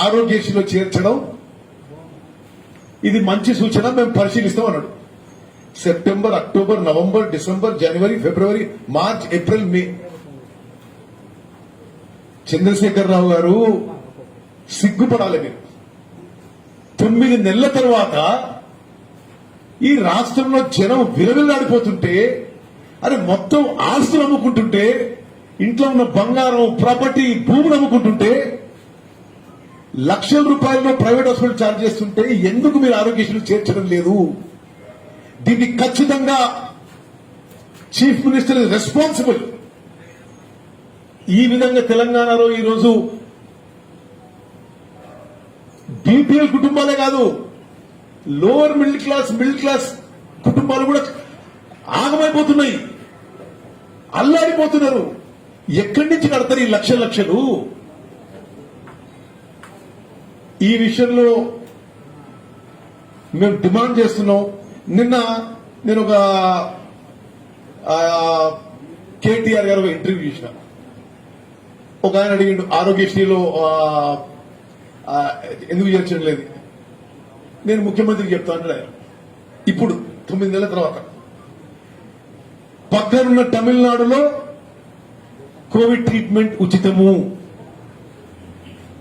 ఆరోగ్యశ్రీలో చేర్చడం ఇది మంచి సూచన, మేము పరిశీలిస్తాం అన్నాడు. సెప్టెంబర్, అక్టోబర్, నవంబర్, డిసెంబర్, జనవరి, ఫిబ్రవరి, మార్చ్, ఏప్రిల్, మే. చంద్రశేఖరరావు గారు సిగ్గుపడాలి మీరు. 9 నెలల తర్వాత ఈ రాష్ట్రంలో జనం విలవిల్లాడిపోతుంటే, అరే మొత్తం ఆస్తులు అమ్ముకుంటుంటే, ఇంట్లో ఉన్న బంగారం, ప్రాపర్టీ, భూములు అమ్ముకుంటుంటే, లక్షల రూపాయల్లో ప్రైవేట్ హాస్పిటల్ ఛార్జ్ చేస్తుంటే ఎందుకు మీరు ఆరోగ్యశ్రీ చేర్చడం లేదు? దీన్ని ఖచ్చితంగా చీఫ్ మినిస్టర్ ఇస్ రెస్పాన్సిబుల్. ఈ విధంగా తెలంగాణలో ఈరోజు బీపీఎల్ కుటుంబాలే కాదు, లోవర్ మిడిల్ క్లాస్ కుటుంబాలు కూడా ఆగమైపోతున్నాయి, అల్లాడిపోతున్నారు. ఎక్కడి నుంచి కడతారు ఈ లక్షలు? ఈ విషయంలో మేము డిమాండ్ చేస్తున్నాం. నిన్న నేను ఒక కేటీఆర్ గారు ఇంటర్వ్యూ చేసిన. ఒక ఆయన అడిగిండు ఆరోగ్యశ్రీలో ఎందుకు చేర్చడం లేదు. నేను ముఖ్యమంత్రికి చెప్తా అంటాడు ఆయన. ఇప్పుడు 9 నెలల తర్వాత పక్కనున్న తమిళనాడులో కోవిడ్ ట్రీట్మెంట్ ఉచితము,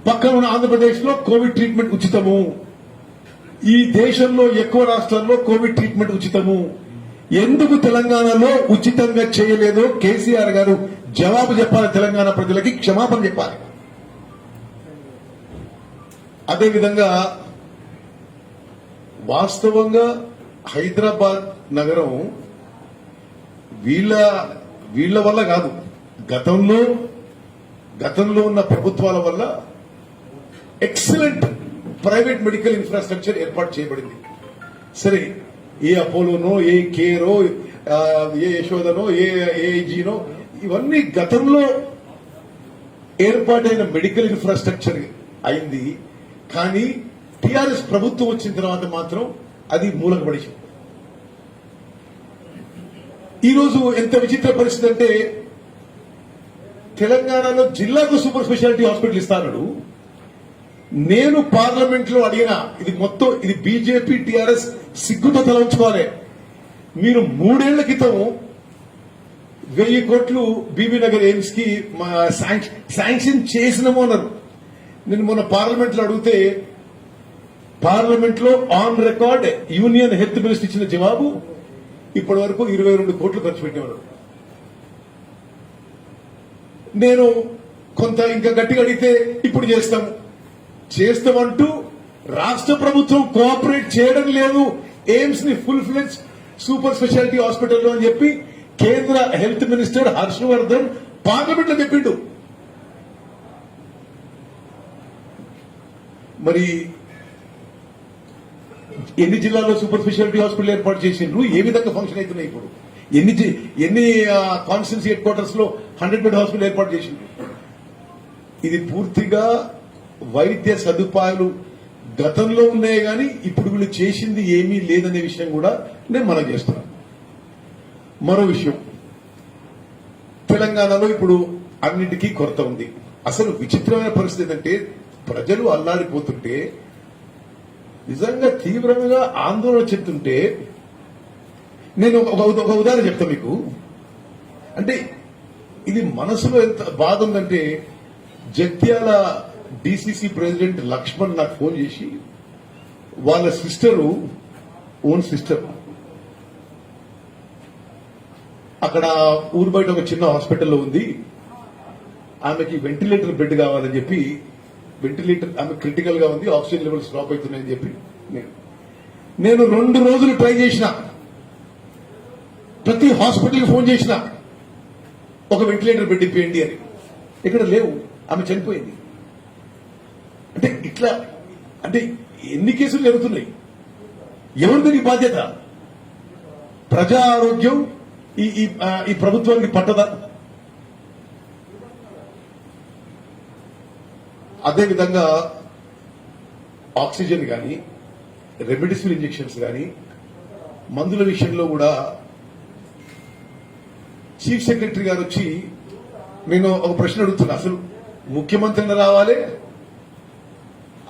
పక్కన ఉన్న ఆంధ్రప్రదేశ్ లో కోవిడ్ ట్రీట్మెంట్ ఉచితము, ఈ దేశంలో ఎక్కువ రాష్ట్రాల్లో కోవిడ్ ట్రీట్మెంట్ ఉచితము. ఎందుకు తెలంగాణలో ఉచితంగా చేయలేదో కేసీఆర్ గారు జవాబు చెప్పాలి. తెలంగాణ ప్రజలకి క్షమాపణ చెప్పాలి. అదేవిధంగా వాస్తవంగా హైదరాబాద్ నగరం వీళ్ల వల్ల కాదు, గతంలో ఉన్న ప్రభుత్వాల వల్ల ఎక్సలెంట్ ప్రైవేట్ మెడికల్ ఇన్ఫ్రాస్ట్రక్చర్ ఏర్పాటు చేయబడింది. సరే, ఏ అపోలోనో, ఏ కేరో, ఏ యశోదనో, ఏ ఏజీనో, ఇవన్నీ గతంలో ఏర్పాటైన మెడికల్ ఇన్ఫ్రాస్ట్రక్చర్ అయింది. కానీ టీఆర్ఎస్ ప్రభుత్వం వచ్చిన తర్వాత మాత్రం అది మూలకు పడిచింది. ఈరోజు ఎంత విచిత్ర పరిస్థితి అంటే తెలంగాణలో జిల్లాకు సూపర్ స్పెషాలిటీ హాస్పిటల్ ఇస్తాడు. నేను పార్లమెంట్ లో అడిగిన ఇది మొత్తం ఇది బీజేపీ టీఆర్ఎస్ సిగ్గుతో తల ఉంచుకోవాలి. మీరు 3 ఏళ్ల క్రితం 1000 కోట్లు బీబీ నగర్ ఎయిమ్స్ కి శాంక్షన్ చేసినాము అన్నారు. నేను మొన్న పార్లమెంట్ లో అడిగితే పార్లమెంట్ లో on record union health minister ఇచ్చిన జవాబు ఇప్పటి వరకు 22 కోట్లు ఖర్చు పెట్టేవారు. నేను కొంత ఇంకా గట్టిగా అడిగితే ఇప్పుడు చేస్తామంటూ రాష్ట్ర ప్రభుత్వం కోఆపరేట్ చేయడం లేదు ఎయిమ్స్ ని ఫుల్ ఫ్లెజ్ సూపర్ స్పెషాలిటీ హాస్పిటల్లో అని చెప్పి కేంద్ర హెల్త్ మినిస్టర్ హర్షవర్ధన్ పార్లమెంట్ లో చెప్పిండు. మరి ఎన్ని జిల్లాల్లో సూపర్ స్పెషాలిటీ హాస్పిటల్ ఏర్పాటు చేసిండ్రు, ఏ విధంగా ఫంక్షన్ అవుతున్నాయి, ఇప్పుడు ఎన్ని కాన్స్టిట్యూన్సీ హెడ్ క్వార్టర్స్ లో 100 బెడ్ హాస్పిటల్ ఏర్పాటు చేసిండ్రు. ఇది పూర్తిగా వైద్య సదుపాయాలు గతంలో ఉన్నాయి కానీ ఇప్పుడు వీళ్ళు చేసింది ఏమీ లేదనే విషయం కూడా నేను మనం చేస్తున్నాను. మరో విషయం, తెలంగాణలో ఇప్పుడు అన్నిటికీ కొరత ఉంది. అసలు విచిత్రమైన పరిస్థితి ఏంటంటే ప్రజలు అల్లాడిపోతుంటే నిజంగా తీవ్రంగా ఆందోళన చెందుతుంటే నేను ఒక ఉదాహరణ చెప్తా మీకు. అంటే ఇది మనసులో ఎంత బాధ ఉందంటే జగిత్యాల డిసిసి ప్రెసిడెంట్ లక్ష్మణ్ నాకు ఫోన్ చేసి వాళ్ళ ఓన్ సిస్టర్ అక్కడ ఊరు బయట ఒక చిన్న హాస్పిటల్లో ఉంది, ఆమెకి వెంటిలేటర్ బెడ్ కావాలని చెప్పి, వెంటిలేటర్ ఆమె క్రిటికల్ గా ఉంది, ఆక్సిజన్ లెవెల్స్ డ్రాప్ అవుతున్నాయని చెప్పి నేను 2 రోజులు ట్రై చేసిన, ప్రతి హాస్పిటల్కి ఫోన్ చేసిన ఒక వెంటిలేటర్ బెడ్ ఇప్పియండి అని. ఇక్కడ లేవు, ఆమె చనిపోయింది. అంటే ఇట్లా అంటే ఎన్ని కేసులు జరుగుతున్నాయి, ఎవరిది బాధ్యత? ప్రజా ఆరోగ్యం ఈ ప్రభుత్వానికి పట్టదా? అదేవిధంగా ఆక్సిజన్ కానీ రెమిడిసివిర్ ఇంజెక్షన్స్ కానీ మందుల విషయంలో కూడా చీఫ్ సెక్రటరీ గారు వచ్చి నేను ఒక ప్రశ్న అడుగుతున్నా, అసలు ముఖ్యమంత్రిని రావాలి,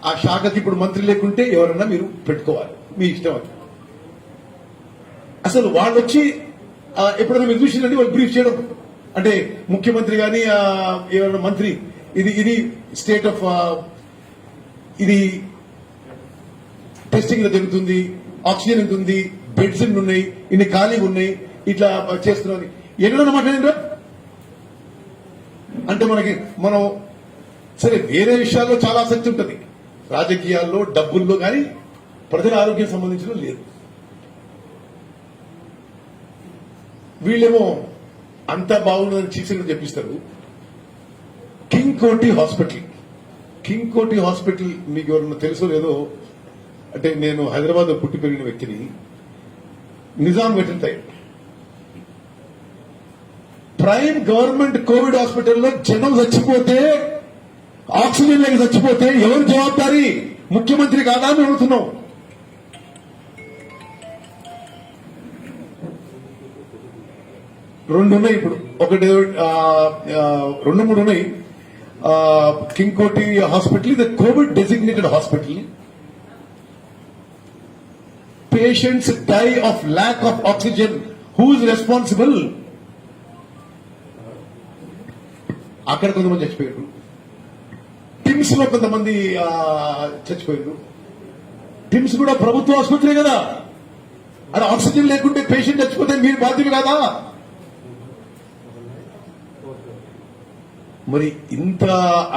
ఆ శాఖకి ఇప్పుడు మంత్రి లేకుంటే ఎవరన్నా మీరు పెట్టుకోవాలి, మీ ఇష్టం అది. అసలు వాళ్ళు వచ్చి ఎప్పుడైనా మీరు చూసిందండి వాళ్ళు బ్రీఫ్ చేయడం, అంటే ముఖ్యమంత్రి కానీ ఎవరైనా మంత్రి ఇది స్టేట్ ఆఫ్ ఇది టెస్టింగ్ జరుగుతుంది, ఆక్సిజన్ ఎంత ఉంది, బెడ్స్ ఎన్ని ఉన్నాయి, ఇన్ని ఖాళీగా ఉన్నాయి, ఇట్లా చేస్తున్నాం ఎన్నడన్నా మాట్లాడిండ్రా? అంటే మనం సరే వేరే విషయాల్లో చాలా ఆసక్తి ఉంటుంది, రాజకీయాల్లో డబ్బుల్లో కానీ ప్రజల ఆరోగ్యం సంబంధించిన లేదు. వీళ్ళేమో అంతా బాగుందని chief secretary చెప్పిస్తారు. King Koti hospital మీకు ఎవరన్నా తెలుసో లేదో, అంటే నేను హైదరాబాద్ లో పుట్టి పెరిగిన వ్యక్తిని. Nizam veterinary prime government Covid హాస్పిటల్లో జనం చచ్చిపోతే, ఆక్సిజన్ లేక చచ్చిపోతే ఎవరు జవాబారి? ముఖ్యమంత్రి కాదా అని అడుగుతున్నాం. రెండు ఉన్నాయి ఇప్పుడు, ఒకటి 2-3 ఉన్నాయి. కింగ్ కోటి హాస్పిటల్ ఇది Covid designated hospital. Patients die of lack of oxygen, who is responsible? అక్కడ కొంతమంది చచ్చిపోయారు, టిమ్స్ లో కొంతమంది చచ్చిపోయారు. టిమ్స్ కూడా ప్రభుత్వ ఆసుపత్రి కదా, అది ఆక్సిజన్ లేకుంటే పేషెంట్ చచ్చిపోతే మీరు బాధ్యులు కదా? మరి ఇంత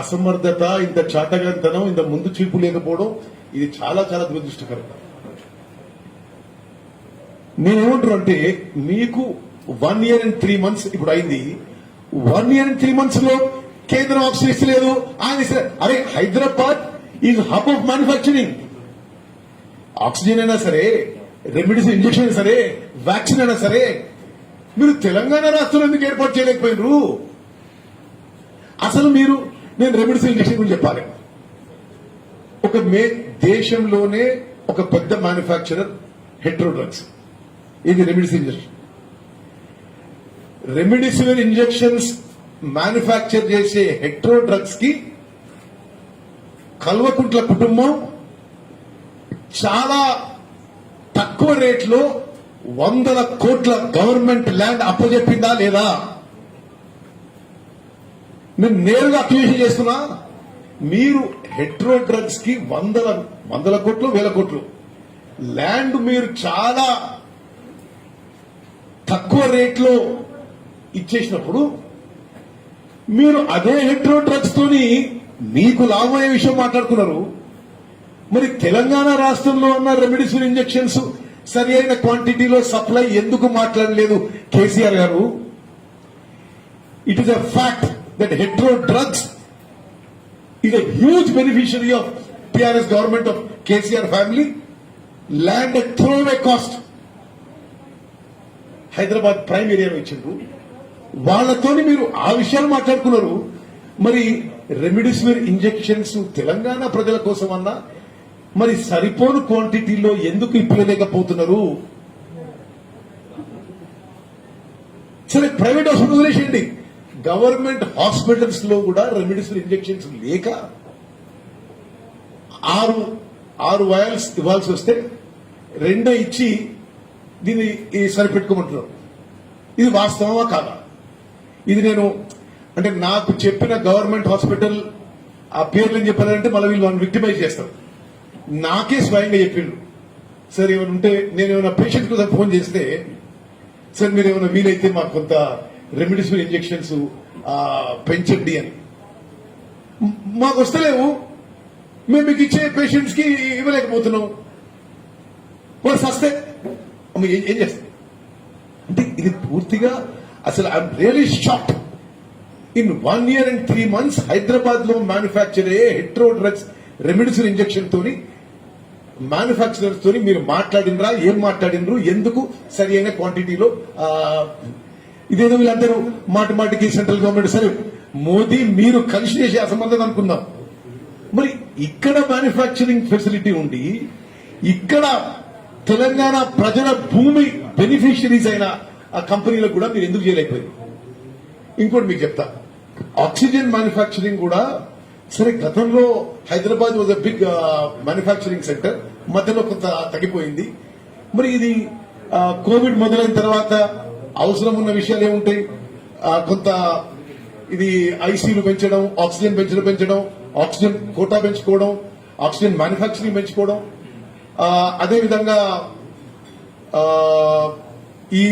అసమర్థత, ఇంత చాటగాంతనం, ఇంత ముందు చూపు లేకపోవడం ఇది చాలా చాలా దురదృష్టకరం. నేనేమంటున్నా అంటే మీకు 1 year and 3 months ఇప్పుడు అయింది. 1 year and 3 months లో కేంద్రం ఆక్సిజన్ ఇస్తలేదు. అరే Hyderabad is hub of manufacturing. Oxygen అయినా సరే, రెమిడిసివిర్ ఇంజెక్షన్ అయినా సరే, వ్యాక్సిన్ అయినా సరే, మీరు తెలంగాణ రాష్ట్రంలో ఎందుకు ఏర్పాటు చేయలేకపోయినరు? అసలు నేను రెమిడిసివిర్ ఇంజెక్షన్ గురించి చెప్పాలి. దేశంలోనే ఒక పెద్ద మ్యానుఫ్యాక్చరర్ హెట్రో డ్రగ్స్, ఇది remdesivir injection. Remdesivir injections manufacture చేసే హెట్రో డ్రగ్స్ కి కల్వకుంట్ల కుటుంబం చాలా తక్కువ రేట్లో 100 కోట్ల గవర్నమెంట్ ల్యాండ్ అప్పచెప్పిందా లేదా? నేను నేరుగా అక్యూజేషన్ చేస్తున్నా. మీరు హెట్రో డ్రగ్స్ కి వందల కోట్లు, వేల కోట్లు ల్యాండ్ మీరు చాలా తక్కువ రేట్లో ఇచ్చేసినప్పుడు మీరు అదే హెట్రో డ్రగ్స్ తోని మీకు లాభమయ్యే విషయం మాట్లాడుకున్నారు. మరి తెలంగాణ రాష్ట్రంలో ఉన్న రెమిడిసివిర్ ఇంజెక్షన్స్ సరి అయిన క్వాంటిటీలో సప్లై ఎందుకు మాట్లాడలేదు కేసీఆర్ గారు? It is a fact that Hetero drugs is a huge beneficiary of PRS government of KCR family. Land at throwaway cost. Hyderabad prime ఏరియాలో ఇచ్చిండ్రు. వాళ్ళతోని మీరు ఆ విషయాలు మాట్లాడుకున్నారు. మరి రెమిడిసివిర్ ఇంజెక్షన్స్ తెలంగాణ ప్రజల కోసం అన్నా మరి సరిపోను క్వాంటిటీలో ఎందుకు ఇప్పలేకపోతున్నారు? సరే, ప్రైవేట్ హాస్పిటల్ వదిలేసేయండి. గవర్నమెంట్ హాస్పిటల్స్ లో కూడా రెమిడిసివిర్ ఇంజెక్షన్స్ లేక 6 వయల్స్ ఇవ్వాల్సి వస్తే 2 ఇచ్చి దీన్ని సరిపెట్టుకోమంటున్నారు. ఇది వాస్తవమా కాదా? ఇది నేను అంటే నాకు చెప్పిన గవర్నమెంట్ హాస్పిటల్ ఆ పేర్లు ఏం చెప్పారంటే మళ్ళీ వీళ్ళు విక్టిమైజ్ చేస్తారు. నాకే స్వయంగా చెప్పిండ్రు, సార్ ఏమైనా ఉంటే నేను ఏమైనా పేషెంట్ కోసం ఫోన్ చేస్తే, సార్ మీరు ఏమైనా వీలైతే మాకు కొంత రెమిడిసివిర్ ఇంజెక్షన్స్ పెంచండి అని. మాకు వస్తలేవు, మేము మీకు ఇచ్చే పేషెంట్స్ కి ఇవ్వలేకపోతున్నాం. వాళ్ళు వస్తే ఏం చేస్తాం అంటే ఇది పూర్తిగా అసలు I'm really shocked. In 1 year and 3 months Hyderabad లో మ్యానుఫ్యాక్చర్ అయ్యే హెట్రో డ్రగ్స్ రెమిడిసివిర్ ఇంజెక్షన్ తోని మ్యానుఫ్యాక్చరర్స్ తోని మీరు మాట్లాడినరా? ఏం మాట్లాడినరు? ఎందుకు సరి అయిన క్వాంటిటీలో? ఇదేదో వీళ్ళందరూ మాటికి సెంట్రల్ గవర్నమెంట్, సరే మోదీ మీరు కలిసి చేసే అసంబంధం అనుకుందాం. మరి ఇక్కడ మ్యానుఫ్యాక్చరింగ్ ఫెసిలిటీ ఉండి ఇక్కడ తెలంగాణ ప్రజల భూమి బెనిఫిషియరీస్ అయిన ఆ కంపెనీలకు కూడా మీరు ఎందుకు చేయలేకపోయింది? ఇంకోటి మీకు చెప్తా, ఆక్సిజన్ మ్యానుఫ్యాక్చరింగ్ కూడా సరే గతంలో Hyderabad was a big manufacturing centre, మధ్యలో కొంత తగ్గిపోయింది. మరి ఇది కోవిడ్ మొదలైన తర్వాత అవసరం ఉన్న విషయాలు ఏముంటాయి? కొంత ఇది ఐసీలు పెంచడం, ఆక్సిజన్ పెంచడం, ఆక్సిజన్ కోటా పెంచుకోవడం, ఆక్సిజన్ మ్యానుఫ్యాక్చరింగ్ పెంచుకోవడం, అదేవిధంగా ఈ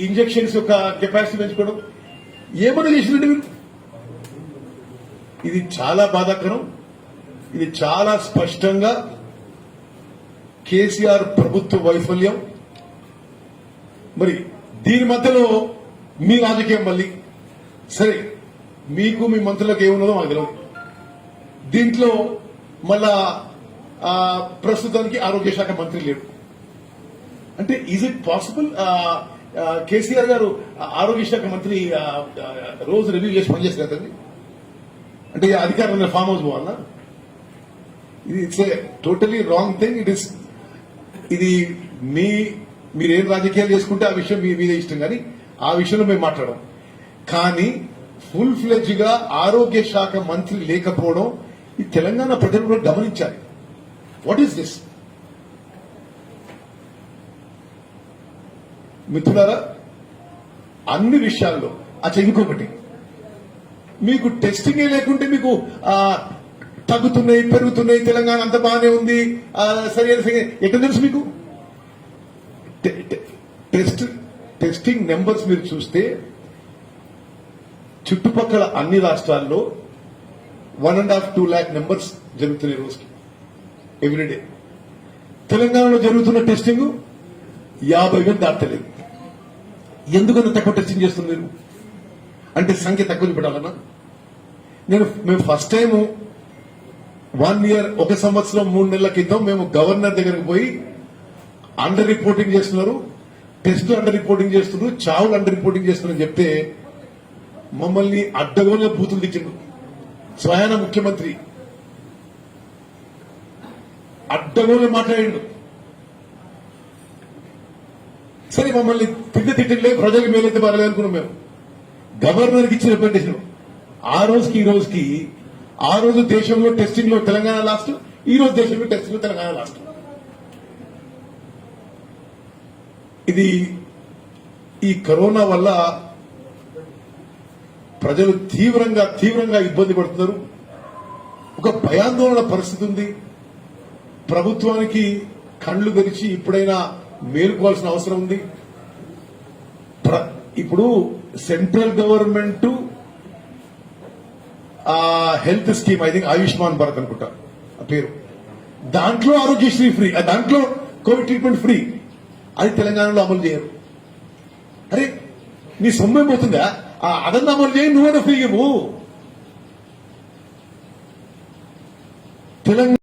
ఇంజెక్షన్స్ యొక్క కెపాసిటీ పెంచుకోవడం, ఏమన్నా చేసినట్టు మీరు. ఇది చాలా బాధాకరం. ఇది చాలా స్పష్టంగా కేసీఆర్ ప్రభుత్వ వైఫల్యం. మరి దీని మధ్యలో మీ రాజకీయం మళ్ళీ సరే, మీకు మీ మంత్రులకు ఏమున్నదో మాకు తెలియదు. దీంట్లో మళ్ళా ప్రస్తుతానికి ఆరోగ్య శాఖ మంత్రి లేడు. అంటే ఈజ్ ఇట్ పాసిబుల్? కేసీఆర్ గారు ఆరోగ్య శాఖ మంత్రి రోజు రివ్యూ చేసి పనిచేస్తారు కదండి. అంటే అధికారులు ఫామ్ హౌస్ పోవాలన్నా? ఇది it's a totally wrong thing. ఇది మీరేం రాజకీయాలు చేసుకుంటే ఆ విషయం మీ మీద ఇష్టం, కానీ ఆ విషయంలో మేము మాట్లాడడం. కానీ ఫుల్ ఫ్లెడ్జ్ గా ఆరోగ్య శాఖ మంత్రి లేకపోవడం ఈ తెలంగాణ ప్రజలు కూడా గమనించాలి. What is this? మిత్రులారా, అన్ని విషయాల్లో ఇంకొకటి, మీకు టెస్టింగే లేకుంటే మీకు తగ్గుతున్నాయి, పెరుగుతున్నాయి, తెలంగాణ అంత బాగానే ఉంది, సరైన ఎక్కడ తెలుసు మీకు? టెస్టింగ్ నెంబర్స్ మీరు చూస్తే చుట్టుపక్కల అన్ని రాష్ట్రాల్లో 1.5-2 lakh నెంబర్స్ జరుగుతున్నాయి రోజుకి, ఎవ్రీడే. తెలంగాణలో జరుగుతున్న టెస్టింగ్ 50,000 దాటలేదు. ఎందుకంత తక్కువ టెస్టింగ్ చేస్తుంది మీరు? అంటే సంఖ్య తక్కువ చూపెట్టాలన్నా? మేము ఫస్ట్ టైం 1 year 1 సంవత్సరం 3 నెలల క్రితం మేము గవర్నర్ దగ్గరకు పోయి అండర్ రిపోర్టింగ్ చేస్తున్నారు, టెస్ట్ అండర్ రిపోర్టింగ్ చేస్తున్నారు, చావులు అండర్ రిపోర్టింగ్ చేస్తున్నారని చెప్తే మమ్మల్ని అడ్డగోలుగా బూతులు తెచ్చిండు. స్వయాన ముఖ్యమంత్రి అడ్డగోలు మాట్లాడిండు. సరే, మమ్మల్ని తిట్టలే, ప్రజలకు మేలైతే పర్లేదు అనుకున్నాం. మేము గవర్నర్కి ఇచ్చిన రిప్రజెంటేషన్ ఆ రోజుకి ఈ రోజుకి ఆ రోజు దేశంలో టెస్టింగ్ లో తెలంగాణ లాస్ట్, ఈ రోజు దేశంలో టెస్టింగ్ లో తెలంగాణ లాస్ట్. ఇది ఈ కరోనా వల్ల ప్రజలు తీవ్రంగా ఇబ్బంది పడుతున్నారు. ఒక భయాందోళన పరిస్థితి ఉంది. ప్రభుత్వానికి కళ్ళు తెరిచి ఇప్పుడైనా మేలుకోవాల్సిన అవసరం ఉంది. ఇప్పుడు central government health scheme, I think Ayushman Bharat అనుకుంటా ఆ పేరు, దాంట్లో ఆరోగ్యశ్రీ ఫ్రీ, దాంట్లో కోవిడ్ ట్రీట్మెంట్ ఫ్రీ. అది తెలంగాణలో అమలు చేయరు. అరే నీ సొమ్మేం పోతుందా? అదన్నా అమలు చేయి, నువ్వైనా ఫ్రీ ఇవ్వు. తెలంగాణ